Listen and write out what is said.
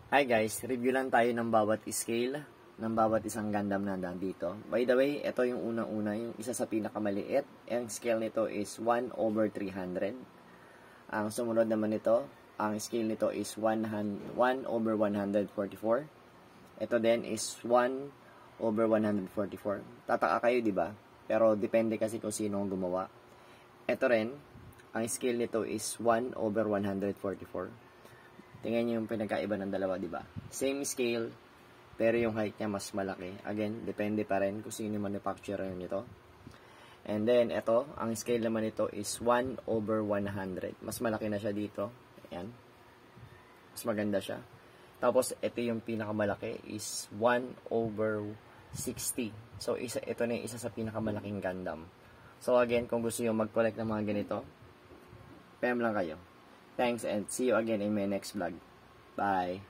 Hi guys, review lang tayo ng bawat scale ng bawat isang Gundam na nandito. By the way, ito yung unang-una, yung isa sa pinakamaliit. Ang scale nito is 1/300. Ang sumunod naman nito, ang scale nito is 1/144. Ito din is 1/144. Tataka kayo, di ba? Pero depende kasi kung sino ang gumawa. Ito rin, ang scale nito is 1/144. Tingnan nyo yung pinagkaiba ng dalawa, di ba? Same scale, pero yung height niya mas malaki. Again, depende pa rin kung sino yung manufacturer nito. And then, ito, ang scale naman nito is 1/100. Mas malaki na siya dito. Ayan. Mas maganda siya. Tapos, ito yung pinakamalaki is 1/60. So, ito na yung isa sa pinakamalaking Gundam. So, again, kung gusto nyo mag-collect ng mga ganito, PM lang kayo. Thanks and see you again in my next vlog. Bye!